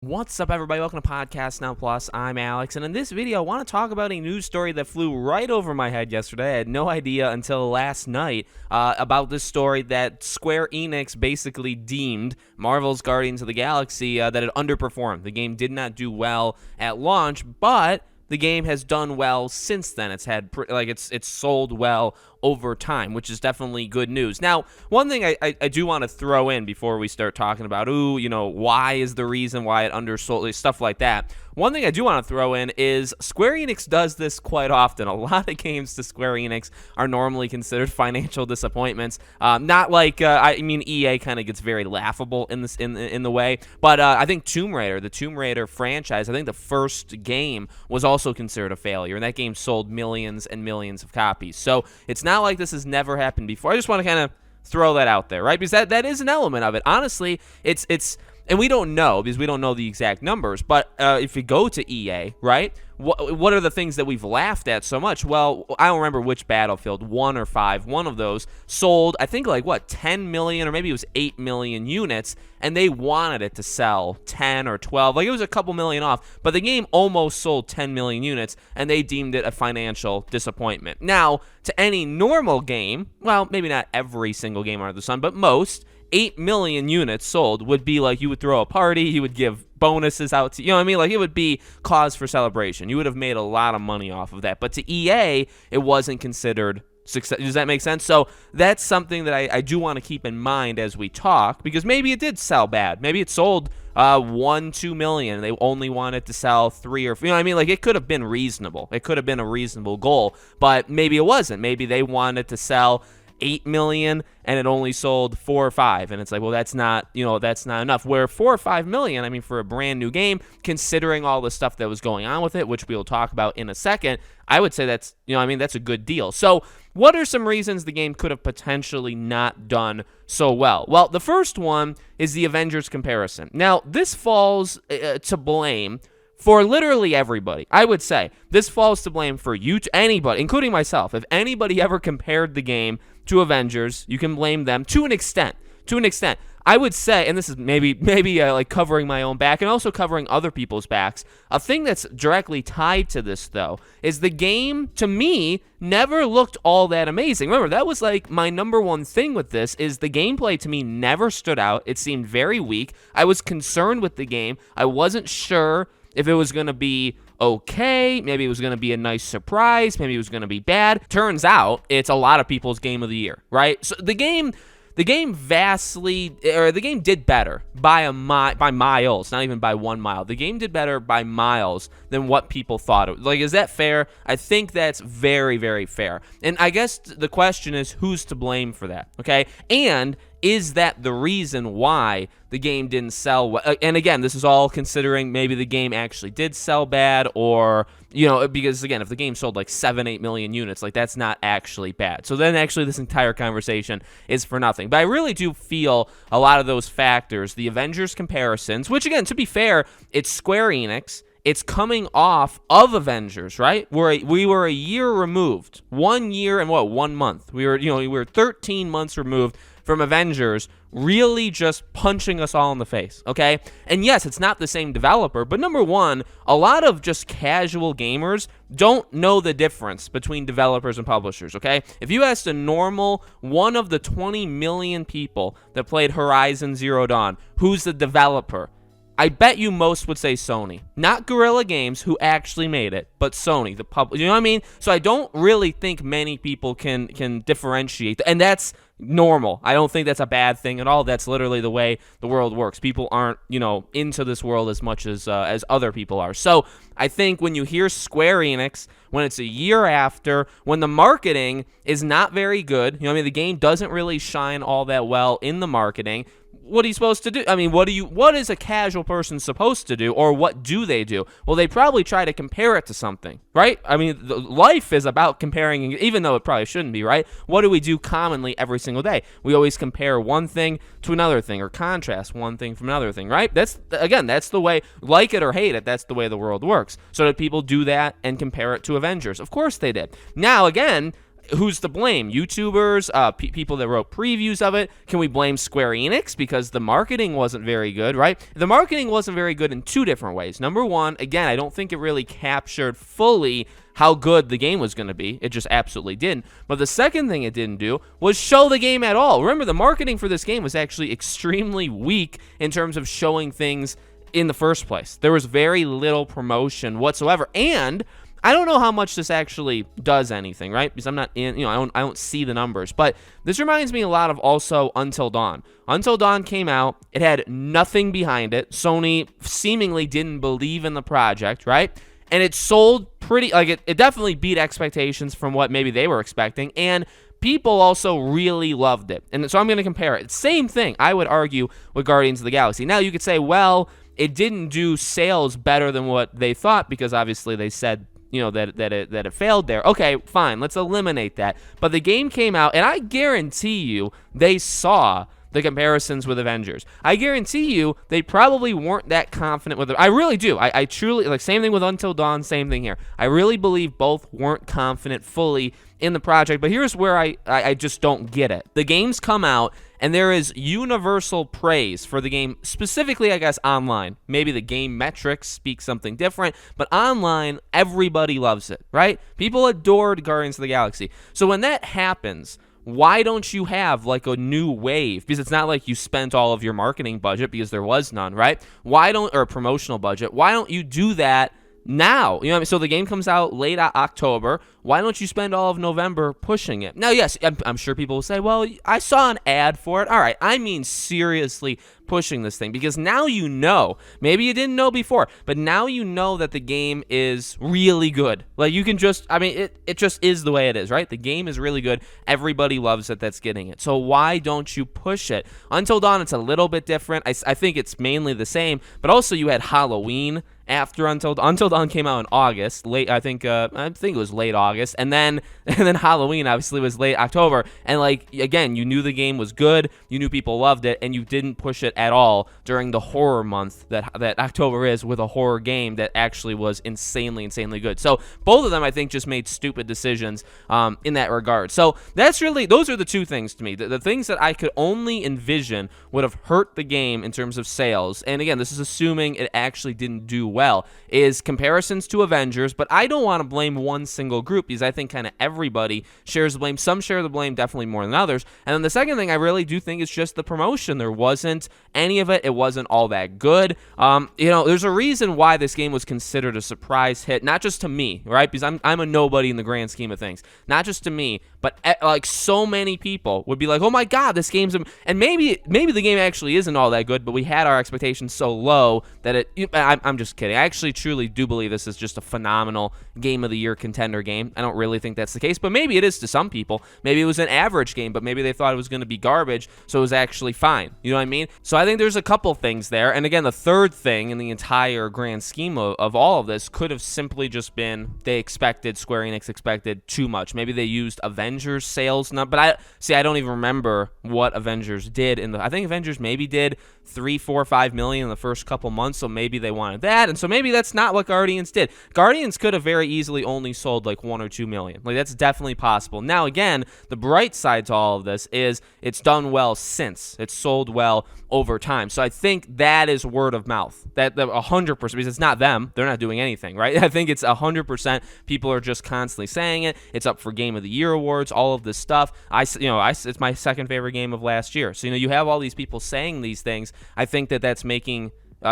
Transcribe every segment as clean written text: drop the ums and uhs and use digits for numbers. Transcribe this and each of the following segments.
What's up, everybody? Welcome to Podcast Now Plus. I'm Alex, and in this video, I want to talk about a news story that flew right over my head yesterday. I had no idea until last night about this story that Square Enix basically deemed Marvel's Guardians of the Galaxy that it underperformed. The game did not do well at launch, but the game has done well since then. It's had it's sold well over time, which is definitely good news. Now, one thing I do want to throw in before we start talking about, why is the reason why it undersold, stuff like that. One thing I do want to throw in is Square Enix does this quite often. A lot of games to Square Enix are normally considered financial disappointments. Not like EA kind of gets very laughable in this in the way, but I think the Tomb Raider franchise, I think the first game was also considered a failure, and that game sold millions and millions of copies. So it's not like this has never happened before. I just want to kind of throw that out there, right? Because that is an element of it. Honestly, it's and we don't know because we don't know the exact numbers. But if you go to EA, right, what are the things that we've laughed at so much? Well, I don't remember which Battlefield, 1 or 5, one of those sold, I think, 10 million or maybe it was 8 million units, and they wanted it to sell 10 or 12. It was a couple million off, but the game almost sold 10 million units, and they deemed it a financial disappointment. Now, to any normal game, well, maybe not every single game under the sun, but most, 8 million units sold would be like you would throw a party, you would give bonuses out to, it would be cause for celebration. You would have made a lot of money off of that. But to EA, it wasn't considered success. Does that make sense? So that's something that I do want to keep in mind as we talk, because maybe it did sell bad. Maybe it sold 2 million. And they only wanted to sell 3 or 4. It could have been reasonable. It could have been a reasonable goal, but maybe it wasn't. Maybe they wanted to sell 8 million and it only sold 4 or 5, and it's like, well, that's not enough. Where 4 or 5 million, for a brand new game, considering all the stuff that was going on with it, which we'll talk about in a second, I would say that's that's a good deal. So what are some reasons the game could have potentially not done so well? Well, the first one is the Avengers comparison. Now, this falls to blame for literally everybody. I would say this falls to blame for anybody, including myself. If anybody ever compared the game to Avengers, you can blame them to an extent. I would say, and this is maybe covering my own back and also covering other people's backs, a thing that's directly tied to this, though, is the game, to me, never looked all that amazing. Remember, that was my number one thing with this, is the gameplay to me never stood out. It seemed very weak. I was concerned with the game. I wasn't sure if it was going to be okay, maybe it was going to be a nice surprise, maybe it was going to be bad. Turns out it's a lot of people's game of the year, right? So the game did better by miles, not even by 1 mile. The game did better by miles than what people thought it was. Is that fair? I think that's very, very fair. And I guess the question is, who's to blame for that, okay? And is that the reason why the game didn't sell well? And again, this is all considering maybe the game actually did sell bad, or, because again, if the game sold 7-8 million units, that's not actually bad. So then actually this entire conversation is for nothing. But I really do feel a lot of those factors, the Avengers comparisons, which again, to be fair, it's Square Enix. It's coming off of Avengers, right? We were a year removed, 1 year and 1 month. We were 13 months removed from Avengers really just punching us all in the face, okay? And yes, it's not the same developer, but number one, a lot of just casual gamers don't know the difference between developers and publishers, okay? If you asked a normal one of the 20 million people that played Horizon Zero Dawn, who's the developer, I bet you most would say Sony. Not Guerrilla Games, who actually made it, but Sony, the publisher. You know what I mean? So I don't really think many people can differentiate. And that's normal. I don't think that's a bad thing at all. That's literally the way the world works. People aren't, into this world as much as other people are. So I think when you hear Square Enix, when it's a year after, when the marketing is not very good, the game doesn't really shine all that well in the marketing, what are you supposed to do? What is a casual person supposed to do, or what do they do? Well, they probably try to compare it to something, right? Life is about comparing, even though it probably shouldn't be, right? What do we do commonly every single day? We always compare one thing to another thing, or contrast one thing from another thing, right? That's the way, like it or hate it, that's the way the world works. So did people do that and compare it to Avengers? Of course they did. Now, again, who's to blame? YouTubers, people that wrote previews of it? Can we blame Square Enix because the marketing wasn't very good, right? The marketing wasn't very good in two different ways. Number one, again, I don't think it really captured fully how good the game was going to be. It just absolutely didn't. But the second thing it didn't do was show the game at all. Remember, the marketing for this game was actually extremely weak in terms of showing things in the first place. There was very little promotion whatsoever. And I don't know how much this actually does anything, right? Because I'm not in, I don't see the numbers. But this reminds me a lot of also Until Dawn. Until Dawn came out. It had nothing behind it. Sony seemingly didn't believe in the project, right? And it sold pretty, like it definitely beat expectations from what maybe they were expecting. And people also really loved it. And so I'm going to compare it. Same thing, I would argue, with Guardians of the Galaxy. Now, you could say, well, it didn't do sales better than what they thought because obviously they said, that it failed there. Okay, fine, let's eliminate that. But the game came out, and I guarantee you they saw the comparisons with Avengers. I guarantee you they probably weren't that confident with it. I really do. I truly, like, same thing with Until Dawn, same thing here. I really believe both weren't confident fully in the project, but here's where I just don't get it. The games come out, and there is universal praise for the game, specifically, I guess, online. Maybe the game metrics speak something different, but online, everybody loves it, right? People adored Guardians of the Galaxy. So when that happens, why don't you have like a new wave? Because it's not like you spent all of your marketing budget because there was none, right? Or promotional budget. Why don't you do that now? You know what I mean? So the game comes out late October. Why don't you spend all of November pushing it? Now, yes, I'm sure people will say, well, I saw an ad for it. All right, I mean seriously pushing this thing because now you know. Maybe you didn't know before, but now you know that the game is really good. Like, you can just, it just is the way it is, right? The game is really good. Everybody loves it that's getting it. So why don't you push it? Until Dawn, it's a little bit different. I think it's mainly the same, but also you had Halloween after Until Dawn came out in August, late. I think it was late August, and then Halloween obviously was late October. And like again, you knew the game was good, you knew people loved it, and you didn't push it at all during the horror month that October is, with a horror game that actually was insanely good. So both of them, I think, just made stupid decisions in that regard. So those are the two things to me. The things that I could only envision would have hurt the game in terms of sales. And again, this is assuming it actually didn't do well, is comparisons to Avengers, but I don't want to blame one single group because I think kind of everybody shares the blame. Some share the blame definitely more than others. And then the second thing I really do think is just the promotion. There wasn't any of it. It wasn't all that good. There's a reason why this game was considered a surprise hit, not just to me, right? Because I'm a nobody in the grand scheme of things. Not just to me, but like so many people would be like, oh my God, this game's, and maybe the game actually isn't all that good, but we had our expectations so low that I'm just kidding. I actually truly do believe this is just a phenomenal Game of the Year contender game. I don't really think that's the case, but maybe it is to some people. Maybe it was an average game, but maybe they thought it was going to be garbage, so it was actually fine. You know what I mean? So I think there's a couple things there. And again, the third thing in the entire grand scheme of all of this could have simply just been Square Enix expected too much. Maybe they used Avengers sales, but I don't even remember what Avengers did I think Avengers maybe did 3, 4, 5 million in the first couple months, so maybe they wanted that, and so maybe that's not what Guardians did. Guardians could have very easily only sold like 1 or 2 million. Like, that's definitely possible. Now, again, the bright side to all of this is it's done well since. It's sold well over time. So I think that is word of mouth. That 100%, because it's not them. They're not doing anything, right? I think it's 100%. People are just constantly saying it. It's up for Game of the Year awards, all of this stuff. It's my second favorite game of last year. So, you have all these people saying these things. I think that's making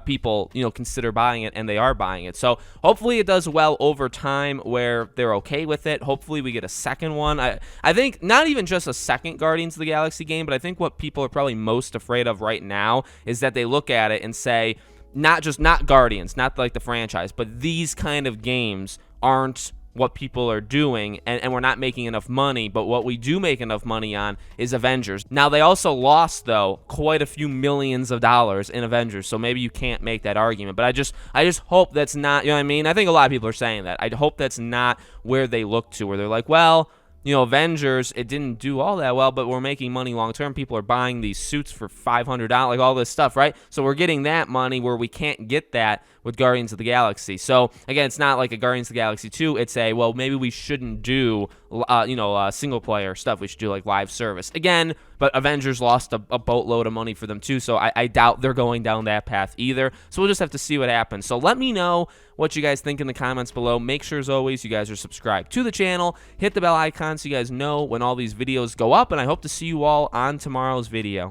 people, consider buying it, and they are buying it. So hopefully it does well over time where they're okay with it. Hopefully we get a second one. I think not even just a second Guardians of the Galaxy game, but I think what people are probably most afraid of right now is that they look at it and say, not Guardians, not like the franchise, but these kind of games aren't what people are doing, and we're not making enough money, but what we do make enough money on is Avengers. Now, they also lost, though, quite a few millions of dollars in Avengers, so maybe you can't make that argument, but I just hope that's not, you know what I mean? I think a lot of people are saying that. I hope that's not where they look to, where they're like, well, Avengers, it didn't do all that well, but we're making money long term. People are buying these suits for $500, like all this stuff, right? So we're getting that money where we can't get that with Guardians of the Galaxy. So again, it's not like a Guardians of the Galaxy 2. It's well, maybe we shouldn't do single player stuff. We should do like live service again. But Avengers lost a boatload of money for them too, so I doubt they're going down that path either. So we'll just have to see what happens. So let me know what you guys think in the comments below. Make sure, as always, you guys are subscribed to the channel. Hit the bell icon so you guys know when all these videos go up, and I hope to see you all on tomorrow's video.